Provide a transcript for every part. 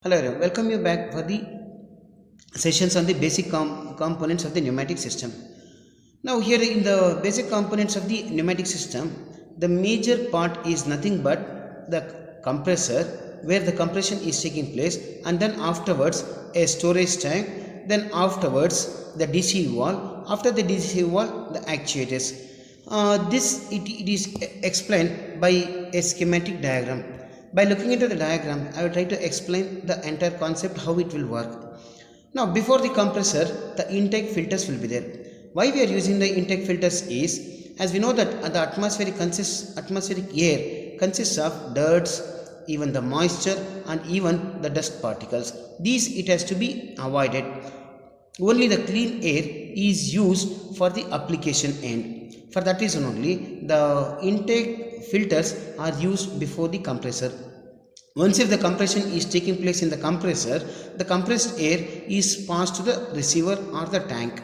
Hello everyone, welcome you back for the sessions on the basic components of the pneumatic system. Now here in the basic components of the pneumatic system, the major part is nothing but the compressor where the compression is taking place, and then afterwards a storage tank, then afterwards the DC valve, after the DC valve the actuators. It is explained by a schematic diagram. By looking into the diagram, I will try to explain the entire concept how it will work. Now before the compressor, the intake filters will be there. Why we are using the intake filters is, as we know that the atmospheric air consists of dirts, even the moisture and even the dust particles. These it has to be avoided. Only the clean air is used for the application end. For that reason only the intake filters are used before the compressor. Once if the compression is taking place in the compressor, the compressed air is passed to the receiver or the tank.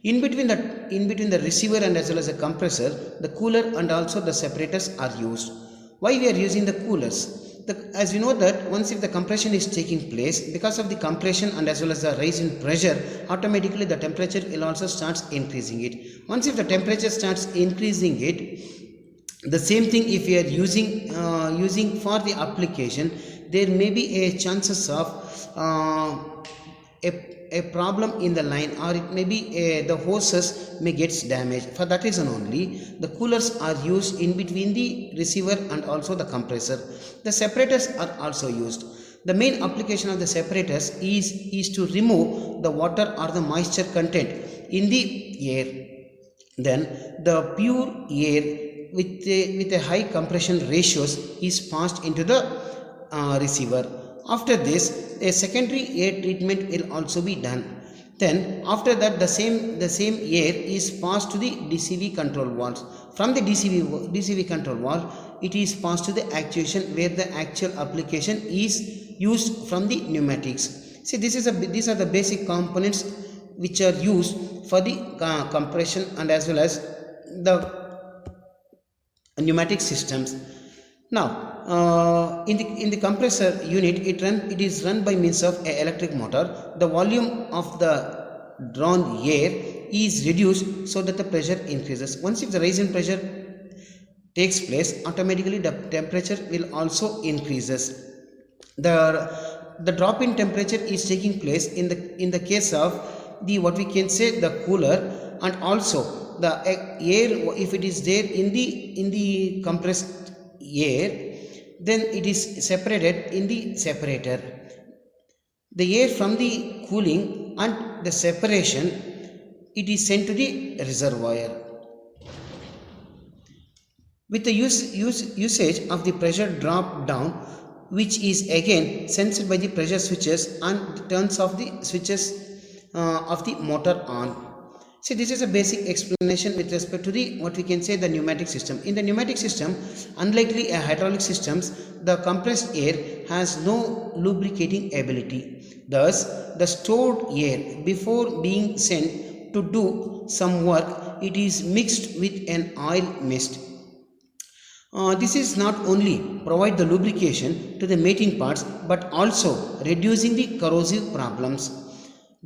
In between the receiver and as well as the compressor, the cooler and also the separators are used. Why we are using the coolers? As we know that once if the compression is taking place, because of the compression and as well as the rise in pressure, automatically the temperature will also starts increasing it. Once if the temperature starts increasing it, the same thing if we are using for the application, there may be a chances of a problem in the line, or it may be the hoses may gets damaged. For that reason only the coolers are used in between the receiver and also the compressor. The separators are also used. The main application of the separators is to remove the water or the moisture content in the air. Then the pure air with a high compression ratios is passed into the receiver. After this, a secondary air treatment will also be done. Then after that the same air is passed to the DCV control valves. From the DCV control valve, it is passed to the actuation where the actual application is used from the pneumatics. See, these are the basic components which are used for the compression and as well as the pneumatic systems. Now in the compressor unit, it is run by means of an electric motor. The volume of the drawn air is reduced so that the pressure increases. Once if the rise in pressure takes place, automatically the temperature will also increases. The drop in temperature is taking place in the case of the what we can say the cooler, and also the air if it is there in the compressed air, then it is separated in the separator. The air from the cooling and the separation, it is sent to the reservoir. With the usage of the pressure drop down, which is again sensed by the pressure switches and turns off the switches of the motor on. See, this is a basic explanation with respect to the what we can say the pneumatic system. In the pneumatic system, unlikely a hydraulic systems, the compressed air has no lubricating ability. Thus, the stored air before being sent to do some work, it is mixed with an oil mist. This is not only provide the lubrication to the mating parts but also reducing the corrosive problems.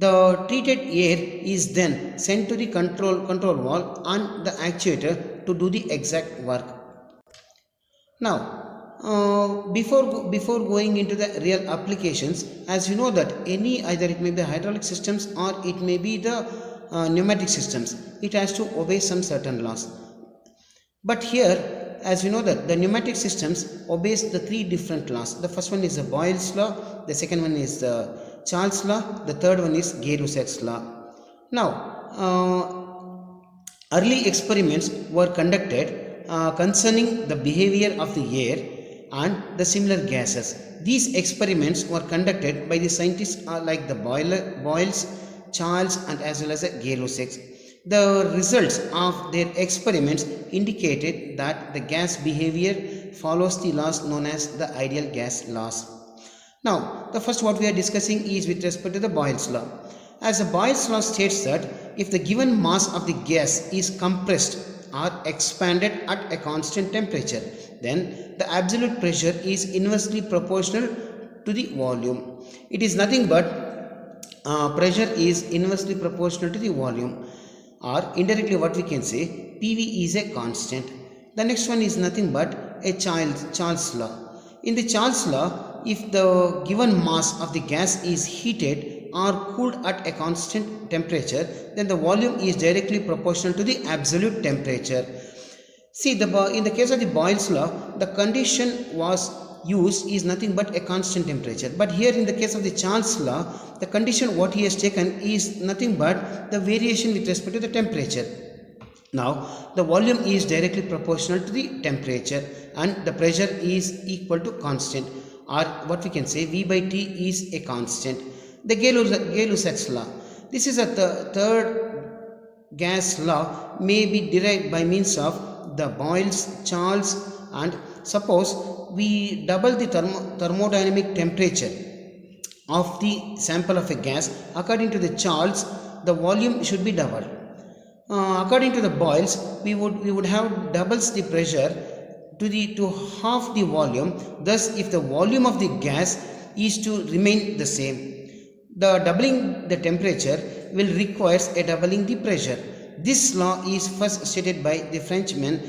The treated air is then sent to the control valve and the actuator to do the exact work. Now, before going into the real applications, as you know that either it may be hydraulic systems or it may be the pneumatic systems, it has to obey some certain laws. But here, as you know that the pneumatic systems obeys the three different laws. The first one is the Boyle's law, the second one is the Charles law, the third one is Gay-Lussac's law. Now, early experiments were conducted concerning the behavior of the air and the similar gases. These experiments were conducted by the scientists like the Boyle's, Charles and as well as the Gay-Lussac's. The results of their experiments indicated that the gas behavior follows the laws known as the ideal gas laws. Now, the first what we are discussing is with respect to the Boyle's law. As the Boyle's law states that if the given mass of the gas is compressed or expanded at a constant temperature, then the absolute pressure is inversely proportional to the volume. It is nothing but pressure is inversely proportional to the volume, or indirectly what we can say, PV is a constant. The next one is nothing but a Charles law. In the Charles law, if the given mass of the gas is heated or cooled at a constant temperature, then the volume is directly proportional to the absolute temperature. See, in the case of the Boyle's law, the condition was used is nothing but a constant temperature. But here in the case of the Charles law, the condition what he has taken is nothing but the variation with respect to the temperature. Now, the volume is directly proportional to the temperature and the pressure is equal to constant, or what we can say, V by T is a constant. The Gay-Lussac's law. This is a third gas law may be derived by means of the Boyle's, Charles, and suppose we double the thermodynamic temperature of the sample of a gas. According to the Charles, the volume should be doubled. According to the Boyle's, we would have doubles the pressure to half the volume. Thus, if the volume of the gas is to remain the same, the doubling the temperature will require a doubling the pressure. This law is first stated by the Frenchman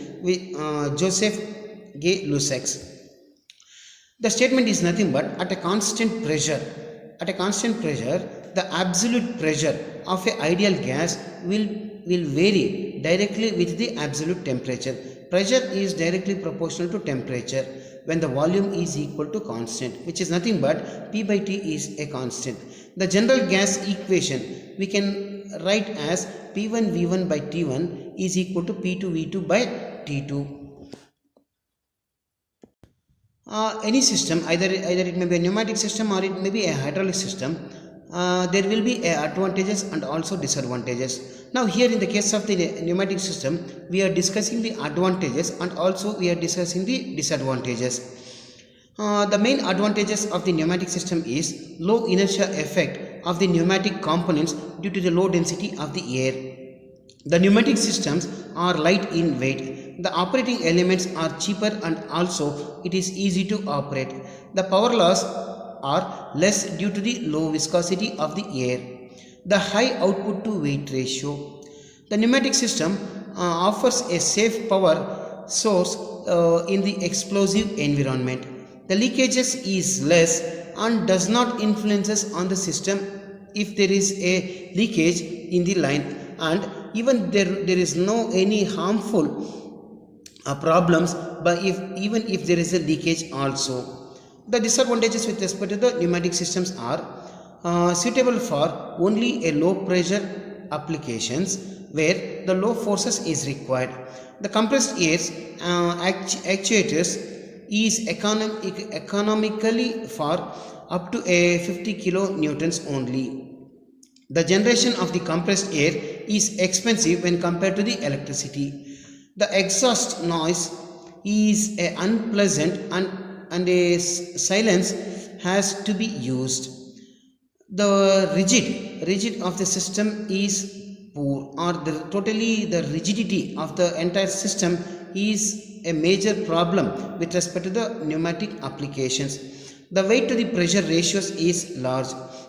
Joseph Gay-Lussac. The statement is nothing but at a constant pressure, the absolute pressure of an ideal gas will vary directly with the absolute temperature. Pressure is directly proportional to temperature when the volume is equal to constant, which is nothing but P by T is a constant. The general gas equation we can write as P1 V1 by T1 is equal to P2 V2 by T2. Any system, either it may be a pneumatic system or it may be a hydraulic system, there will be advantages and also disadvantages. Now here in the case of the pneumatic system, we are discussing the advantages and also we are discussing the disadvantages. The main advantages of the pneumatic system is low inertia effect of the pneumatic components due to the low density of the air. The pneumatic systems are light in weight. The operating elements are cheaper and also it is easy to operate. The power loss are less due to the low viscosity of the air. The high output to weight ratio. The pneumatic system offers a safe power source in the explosive environment. The leakages is less and does not influences on the system if there is a leakage in the line, and even there is no any harmful problems but even if there is a leakage also. The disadvantages with respect to the pneumatic systems are suitable for only a low pressure applications where the low forces is required. The compressed air actuators is economically for up to a 50 kilonewtons only. The generation of the compressed air is expensive when compared to the electricity. The exhaust noise is unpleasant and a silence has to be used. The rigid of the system is poor, or the rigidity of the entire system is a major problem with respect to the pneumatic applications. The weight to the pressure ratios is large.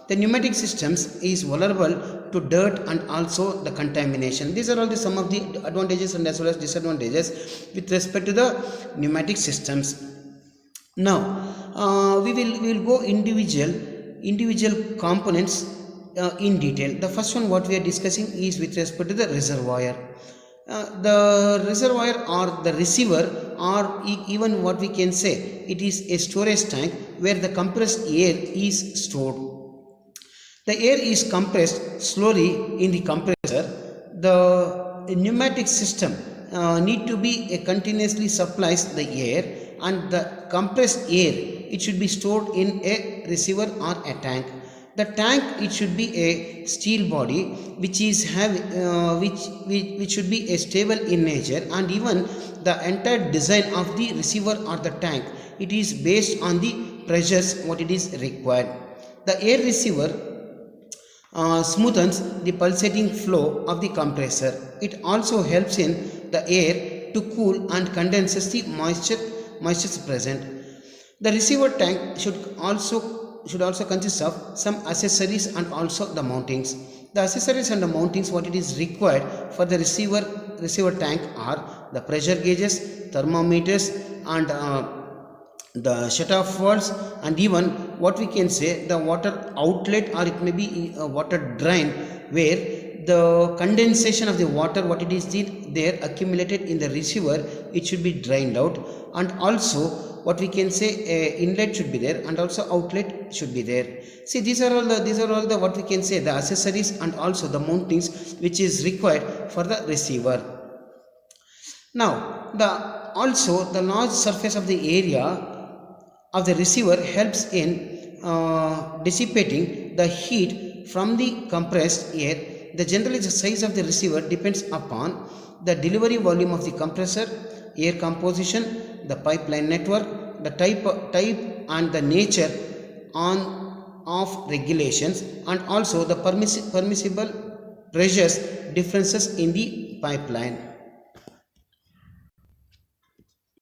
The pneumatic systems is vulnerable to dirt and also the contamination. These are all some of the advantages and as well as disadvantages with respect to the pneumatic systems. Now we will go individual components in detail. The first one what we are discussing is with respect to the reservoir. The reservoir or the receiver, or even what we can say, it is a storage tank where the compressed air is stored. The air is compressed slowly in the compressor. The pneumatic system need to be continuously supplies the air, and the compressed air it should be stored in a receiver or a tank. The tank it should be a steel body which is which should be a stable in nature, and even the entire design of the receiver or the tank it is based on the pressures what it is required. The air receiver smoothens the pulsating flow of the compressor. It also helps in the air to cool and condenses the moisture present. The receiver tank should also should also consist of some accessories and also the mountings. The accessories and the mountings what it is required for the receiver tank are the pressure gauges, thermometers, and the shut-off valves, and even what we can say the water outlet, or it may be a water drain, where the condensation of the water what it is there accumulated in the receiver, it should be drained out. And also what we can say inlet should be there, and also outlet should be there. See, these are all the what we can say the accessories and also the mountings which is required for the receiver. Now the large surface of the area of the receiver helps in dissipating the heat from the compressed air. Generally the size of the receiver depends upon the delivery volume of the compressor, air composition, the pipeline network, the type and the nature of regulations, and also the permissible pressures differences in the pipeline.